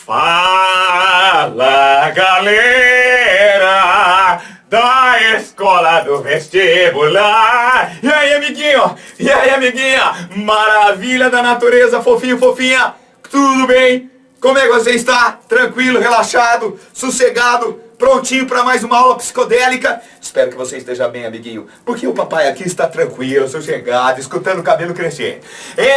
Fala, galera da escola do vestibular. E aí, amiguinho? E aí, amiguinha? Maravilha da natureza, fofinho, fofinha. Tudo bem? Como é que você está? Tranquilo, relaxado, sossegado, prontinho para mais uma aula psicodélica? Espero que você esteja bem, amiguinho, porque o papai aqui está tranquilo, sossegado, escutando o cabelo crescer.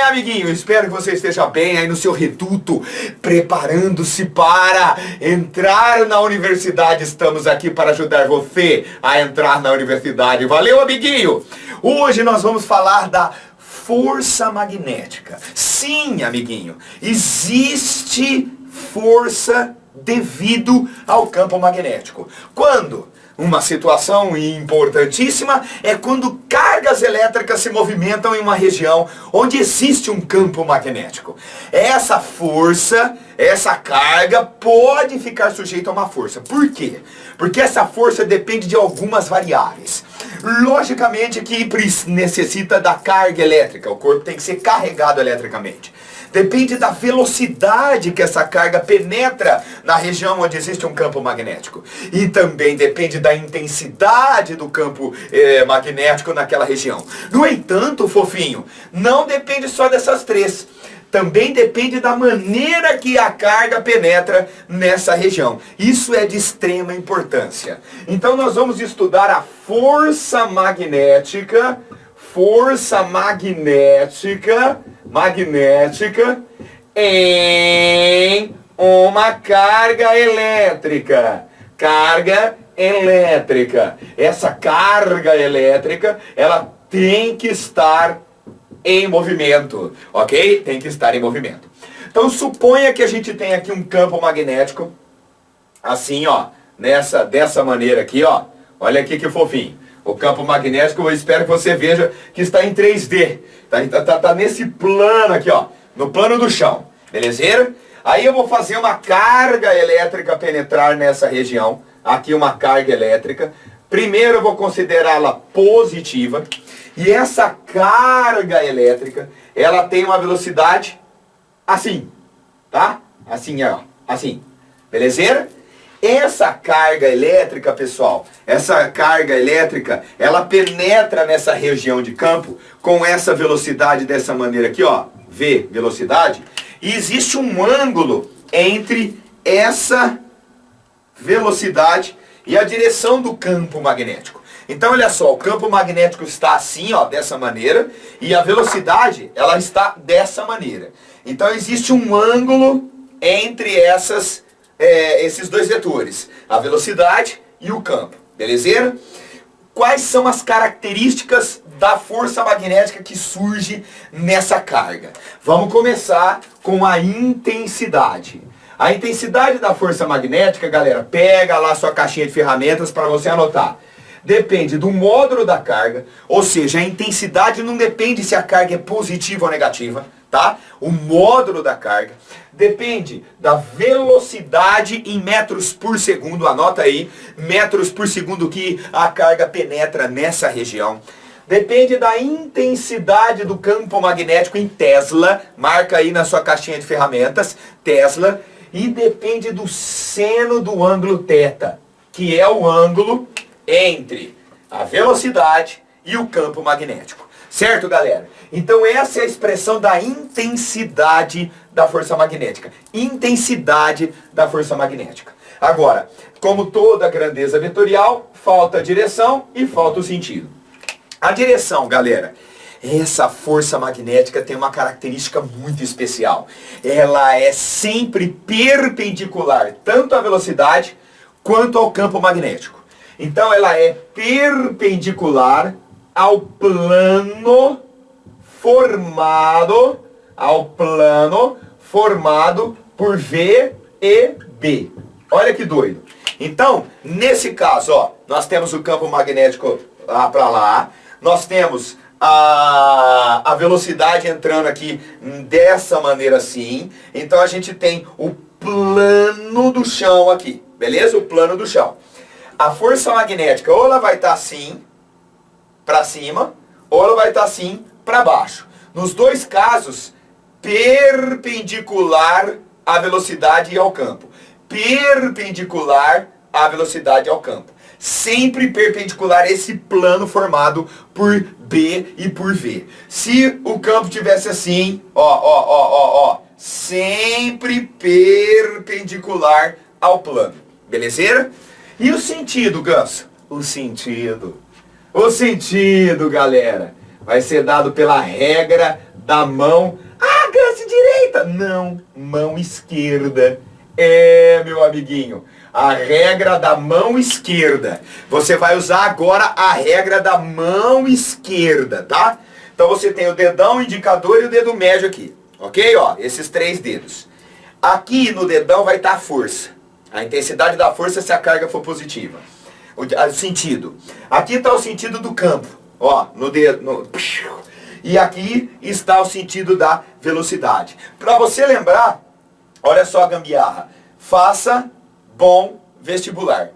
Amiguinho, espero que você esteja bem aí no seu reduto, preparando-se para entrar na universidade. Estamos aqui para ajudar você a entrar na universidade. Valeu, amiguinho? Hoje nós vamos falar da força magnética. Sim, amiguinho, existe força devido ao campo magnético. Quando? Uma situação importantíssima é quando cargas elétricas se movimentam em uma região onde existe um campo magnético. Essa força, essa carga pode ficar sujeita a uma força. Por quê? Porque essa força depende de algumas variáveis. Logicamente que necessita da carga elétrica, o corpo tem que ser carregado eletricamente. Depende da velocidade que essa carga penetra na região onde existe um campo magnético. E também depende da intensidade do campo magnético naquela região. No entanto, fofinho, não depende só dessas três. Também depende da maneira que a carga penetra nessa região. Isso é de extrema importância. Então nós vamos estudar a força magnética em uma carga elétrica. Carga elétrica. Essa carga elétrica, ela tem que estar em movimento, ok? Tem que estar em movimento. Então suponha que a gente tem aqui um campo magnético, assim, ó, dessa maneira aqui, ó. Olha aqui que fofinho. O campo magnético, eu espero que você veja que está em 3D. Tá nesse plano aqui, ó. No plano do chão. Beleza? Aí eu vou fazer uma carga elétrica penetrar nessa região. Aqui uma carga elétrica. Primeiro eu vou considerá-la positiva. E essa carga elétrica, ela tem uma velocidade assim. Tá? Assim, ó. Assim. Beleza? Essa carga elétrica, pessoal, essa carga elétrica, ela penetra nessa região de campo com essa velocidade dessa maneira aqui, ó, V, velocidade, e existe um ângulo entre essa velocidade e a direção do campo magnético. Então, olha só, o campo magnético está assim, ó, dessa maneira, e a velocidade, ela está dessa maneira. Então, existe um ângulo entre esses dois vetores, a velocidade e o campo, beleza? Quais são as características da força magnética que surge nessa carga? Vamos começar com a intensidade. A intensidade da força magnética, galera, pega lá sua caixinha de ferramentas para você anotar. Depende do módulo da carga, ou seja, a intensidade não depende se a carga é positiva ou negativa, tá? O módulo da carga depende da velocidade em metros por segundo, anota aí, metros por segundo que a carga penetra nessa região. Depende da intensidade do campo magnético em Tesla, marca aí na sua caixinha de ferramentas, Tesla, e depende do seno do ângulo θ, que é o ângulo entre a velocidade e o campo magnético. Certo, galera? Então essa é a expressão da intensidade da força magnética. Intensidade da força magnética. Agora, como toda grandeza vetorial, falta a direção e falta o sentido. A direção, galera, essa força magnética tem uma característica muito especial. Ela é sempre perpendicular, tanto à velocidade quanto ao campo magnético. Então ela é perpendicular ao plano formado por V e B. Olha que doido. Então, nesse caso, ó, nós temos o campo magnético lá para lá, nós temos a velocidade entrando aqui dessa maneira assim, então a gente tem o plano do chão aqui, beleza? O plano do chão. A força magnética ou ela vai estar assim, para cima, ou ela vai estar assim, para baixo. Nos dois casos, perpendicular à velocidade e ao campo. Perpendicular à velocidade e ao campo. Sempre perpendicular a esse plano formado por B e por V. Se o campo tivesse assim, sempre perpendicular ao plano. Belezeira? E o sentido, Ganso? O sentido, galera, vai ser dado pela regra da mão. Ah, Ganso, direita! Não, mão esquerda. É, meu amiguinho, a regra da mão esquerda. Você vai usar agora a regra da mão esquerda, tá? Então você tem o dedão, o indicador e o dedo médio aqui. Ok? Ó, esses 3 dedos. Aqui no dedão vai estar a força. A intensidade da força se a carga for positiva. O sentido. Aqui está o sentido do campo. Ó, no dedo. E aqui está o sentido da velocidade. Para você lembrar, olha só a gambiarra. Faça bom vestibular.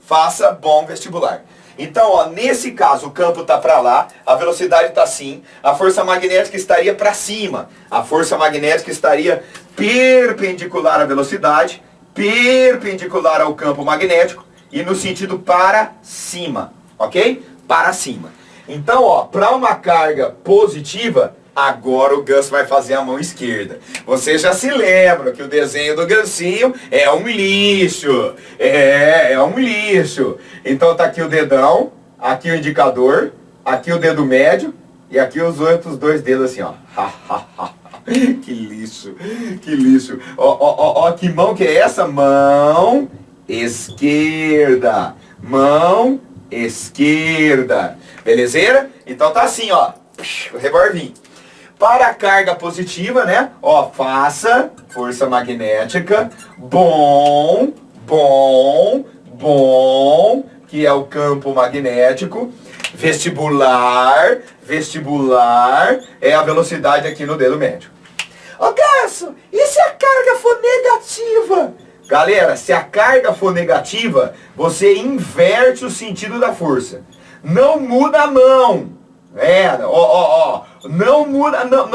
Faça bom vestibular. Então, ó, nesse caso, o campo está para lá, a velocidade está assim, a força magnética estaria para cima. A força magnética estaria perpendicular à velocidade, perpendicular ao campo magnético e no sentido para cima, ok? Para cima. Então, ó, para uma carga positiva, agora o Ganso vai fazer a mão esquerda. Você já se lembra que o desenho do Gansinho é um lixo. É um lixo. Então tá aqui o dedão, aqui o indicador, aqui o dedo médio e aqui os outros 2 dedos assim, ó. Que lixo, que lixo. Ó, que mão que é essa? Mão esquerda. Mão esquerda. Belezeira? Então tá assim, ó. O reborvinho. Para a carga positiva, né? Ó, faça força magnética, bom, que é o campo magnético. Vestibular é a velocidade aqui no dedo médio. Ô, Ganso, e se a carga for negativa? Galera, se a carga for negativa, você inverte o sentido da força. Não muda a mão. Não muda, não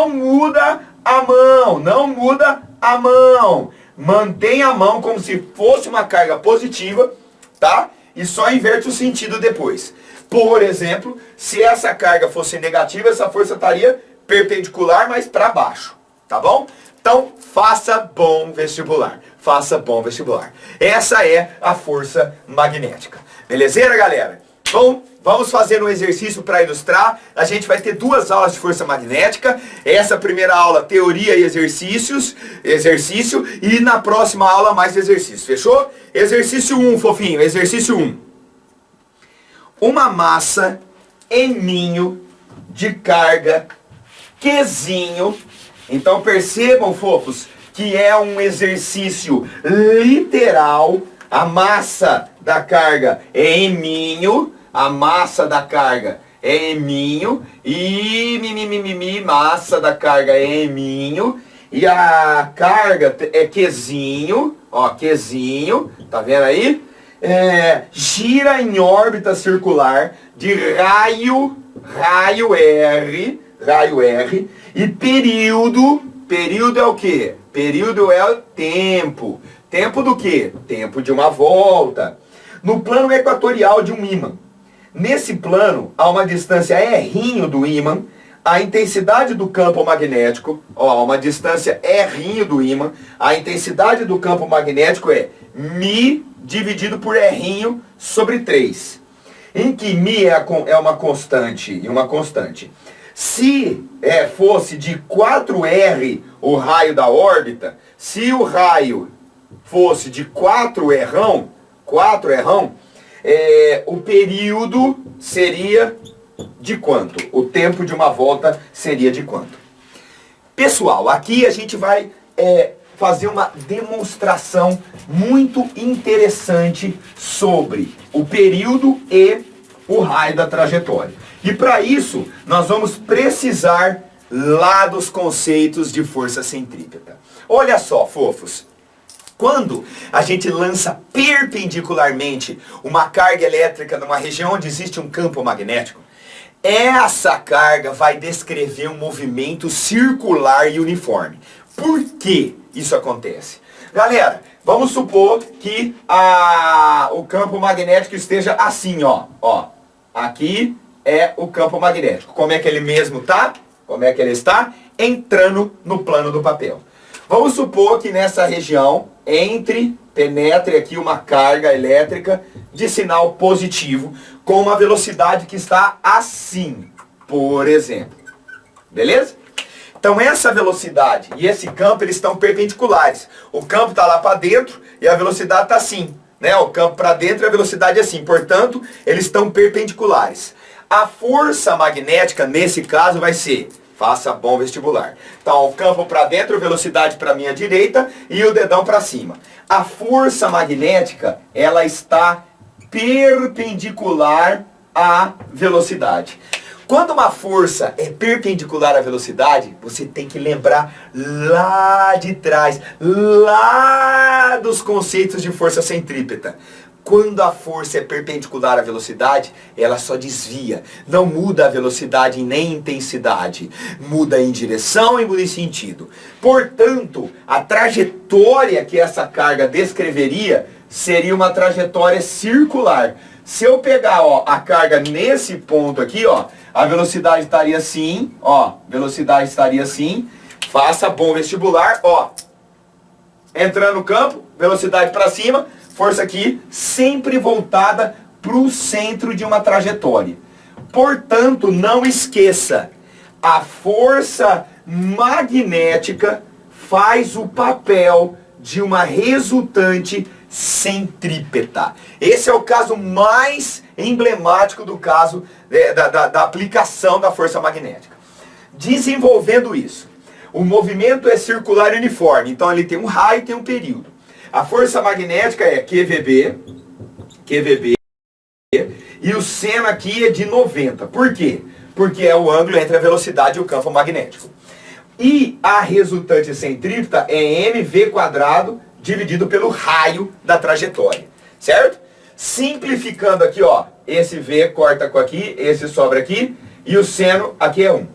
muda a mão, não muda a mão. Mantém a mão como se fosse uma carga positiva, tá? E só inverte o sentido depois. Por exemplo, se essa carga fosse negativa, essa força estaria perpendicular, mas para baixo, tá bom? Então, faça bom vestibular. Faça bom vestibular. Essa é a força magnética. Belezeira, galera? Bom, vamos fazer um exercício para ilustrar. A gente vai ter 2 aulas de força magnética. Essa primeira aula, teoria e exercício. E na próxima aula, mais exercícios. Fechou? Exercício 1, fofinho. Exercício 1. Uma massa M de carga Qzinho. Então percebam, fofos, que é um exercício literal. A massa da carga é M. A massa da carga é M. E massa da carga é M. E a carga é Qzinho. Ó, Qzinho. Tá vendo aí? Gira em órbita circular de raio R, e período é o quê? Período é o tempo. Tempo do quê? Tempo de uma volta. No plano equatorial de um ímã. Nesse plano, a uma distância R do ímã, a intensidade do campo magnético, ó, uma distância R do ímã, a intensidade do campo magnético é μ dividido por R sobre 3. Em que μ é uma constante e uma constante. Se fosse de 4R o raio da órbita, se o raio fosse de 4R, o período seria de quanto? O tempo de uma volta seria de quanto? Pessoal, aqui a gente vai fazer uma demonstração muito interessante sobre o período e o raio da trajetória. E para isso, nós vamos precisar lá dos conceitos de força centrípeta. Olha só, fofos. Quando a gente lança perpendicularmente uma carga elétrica numa região onde existe um campo magnético, essa carga vai descrever um movimento circular e uniforme. Por que isso acontece? Galera, vamos supor que o campo magnético esteja assim, ó. Aqui é o campo magnético. Como é que ele mesmo tá? Como é que ele está? Entrando no plano do papel. Vamos supor que nessa região penetre aqui uma carga elétrica de sinal positivo com uma velocidade que está assim, por exemplo. Beleza? Então essa velocidade e esse campo, eles estão perpendiculares. O campo está lá para dentro e a velocidade está assim, né? O campo para dentro e a velocidade é assim. Portanto, eles estão perpendiculares. A força magnética, nesse caso, vai ser... Faça bom vestibular. Então, o campo para dentro, velocidade para minha direita e o dedão para cima. A força magnética, ela está perpendicular à velocidade. Quando uma força é perpendicular à velocidade, você tem que lembrar lá de trás, lá dos conceitos de força centrípeta. Quando a força é perpendicular à velocidade, ela só desvia. Não muda a velocidade nem intensidade. Muda em direção e muda em sentido. Portanto, a trajetória que essa carga descreveria seria uma trajetória circular. Se eu pegar a carga nesse ponto aqui, a velocidade estaria assim, velocidade estaria assim. Faça bom vestibular, entrando no campo, velocidade para cima. Força aqui, sempre voltada para o centro de uma trajetória. Portanto, não esqueça, a força magnética faz o papel de uma resultante centrípeta. Esse é o caso mais emblemático do caso da aplicação da força magnética. Desenvolvendo isso, o movimento é circular e uniforme, então ele tem um raio e tem um período. A força magnética é QVB, e o seno aqui é de 90. Por quê? Porque é o ângulo entre a velocidade e o campo magnético. E a resultante centrípeta é mv² dividido pelo raio da trajetória, certo? Simplificando aqui, esse V corta com aqui, esse sobra aqui, e o seno aqui é 1.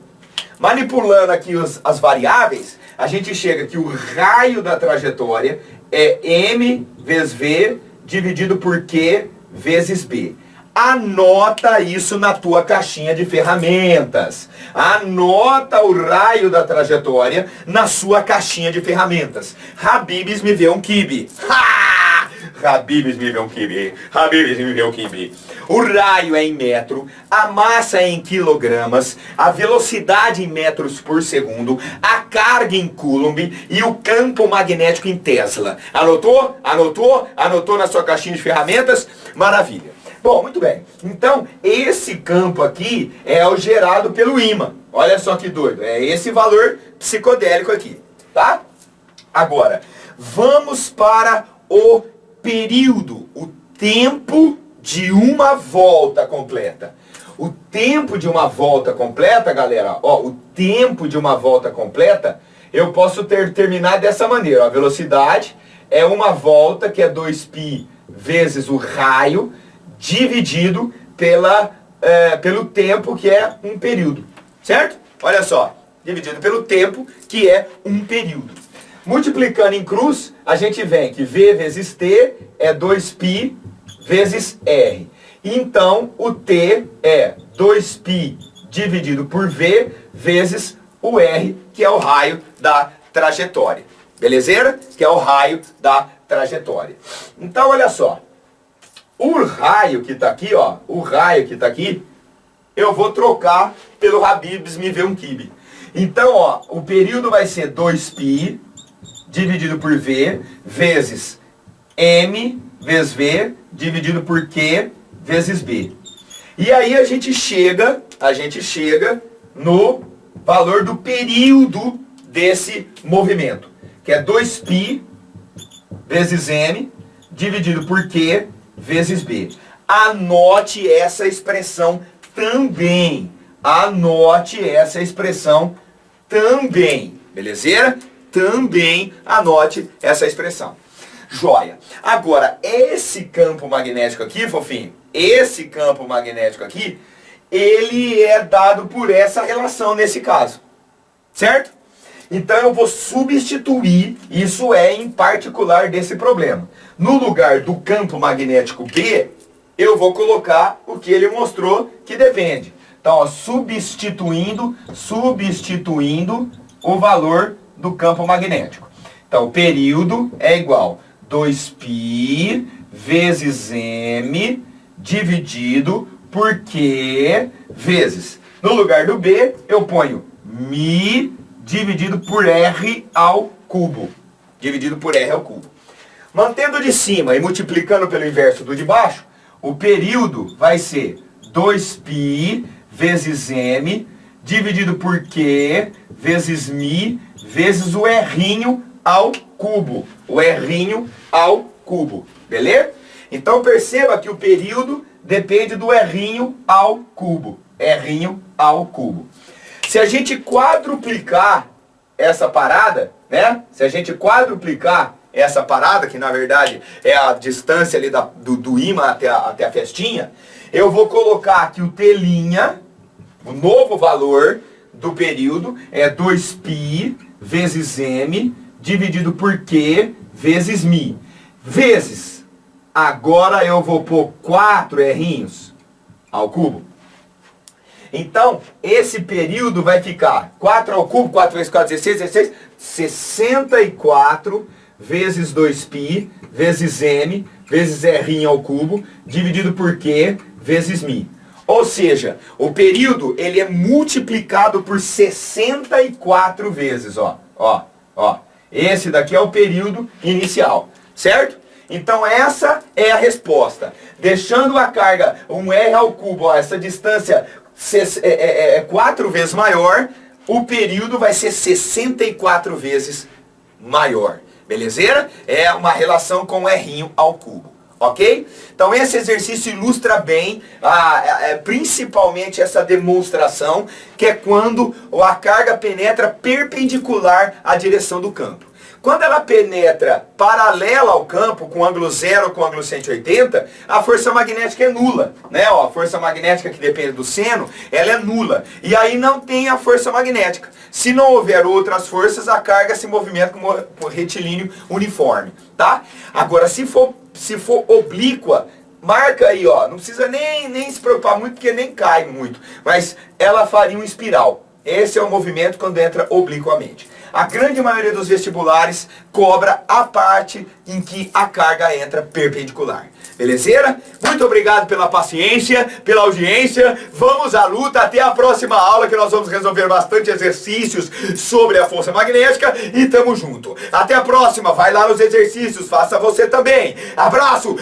Manipulando aqui as variáveis, a gente chega que o raio da trajetória é M vezes V dividido por Q vezes B. Anota isso na tua caixinha de ferramentas. Anota o raio da trajetória na sua caixinha de ferramentas. Habibs me vê um quibe. Ha! Habibs me vê um quibe. Habibs me vê um quibe. O raio é em metro, a massa é em quilogramas, a velocidade em metros por segundo, a carga em coulomb e o campo magnético em Tesla. Anotou? Anotou? Anotou na sua caixinha de ferramentas? Maravilha. Bom, muito bem. Então, esse campo aqui é o gerado pelo ímã. Olha só que doido. É esse valor psicodélico aqui, tá? Agora, vamos para o período, o tempo de uma volta completa. O tempo de uma volta completa, galera, o tempo de uma volta completa, eu posso terminar dessa maneira. A velocidade é uma volta, que é 2π vezes o raio, dividido pelo tempo, que é um período. Certo? Olha só. Dividido pelo tempo, que é um período. Multiplicando em cruz, a gente vem que V vezes T é 2π vezes R. Então, o T é 2π dividido por V vezes o R, que é o raio da trajetória. Belezeira? Que é o raio da trajetória. Então, olha só. O raio que está aqui, o raio que está aqui, eu vou trocar pelo Habibs me vê um quibe. Então, o período vai ser 2π dividido por V vezes M vezes V dividido por Q vezes B. E aí a gente chega no valor do período desse movimento, que é 2π vezes M dividido por Q vezes B. Anote essa expressão também. Anote essa expressão também. Belezeira? Também anote essa expressão. Joia. Agora, esse campo magnético aqui, fofinho, esse campo magnético aqui, ele é dado por essa relação nesse caso. Certo? Então eu vou substituir, isso é em particular desse problema. No lugar do campo magnético B, eu vou colocar o que ele mostrou que depende. Então, ó, substituindo o valor do campo magnético. Então, o período é igual a 2π vezes m dividido por Q vezes. No lugar do B, eu ponho μ dividido por R ao cubo. Dividido por R ao cubo. Mantendo de cima e multiplicando pelo inverso do de baixo, o período vai ser 2π vezes m dividido por Q vezes μ vezes o R ao cubo. O R ao cubo. Beleza? Então perceba que o período depende do R ao cubo. R ao cubo. Se a gente quadruplicar essa parada, né? Se a gente quadruplicar essa parada, que na verdade é a distância ali do ímã até a festinha, eu vou colocar aqui o T', o novo valor do período é 2π vezes m dividido por Q vezes μ. Vezes, agora eu vou pôr 4 R'inhos ao cubo. Então, esse período vai ficar 4 ao cubo, 4 vezes 4, 16, 64 vezes 2π vezes m vezes R ao cubo, dividido por Q vezes μ. Ou seja, o período ele é multiplicado por 64 vezes, ó. Esse daqui é o período inicial, certo? Então essa é a resposta. Deixando a carga, um R ao cubo, ó, essa distância 4 vezes maior, o período vai ser 64 vezes maior. Belezeira? É uma relação com o R ao cubo. Ok? Então esse exercício ilustra bem, principalmente essa demonstração, que é quando a carga penetra perpendicular à direção do campo. Quando ela penetra paralela ao campo, com ângulo 0 ou com ângulo 180, a força magnética é nula. Né? Ó, a força magnética que depende do seno, ela é nula. E aí não tem a força magnética. Se não houver outras forças, a carga se movimenta como retilíneo uniforme. Tá? Agora, se for oblíqua, marca aí, ó. Não precisa nem se preocupar muito, porque nem cai muito. Mas ela faria um espiral. Esse é o movimento quando entra obliquamente. A grande maioria dos vestibulares cobra a parte em que a carga entra perpendicular. Belezeira? Muito obrigado pela paciência, pela audiência. Vamos à luta. Até a próxima aula, que nós vamos resolver bastante exercícios sobre a força magnética. E tamo junto. Até a próxima. Vai lá nos exercícios. Faça você também. Abraço.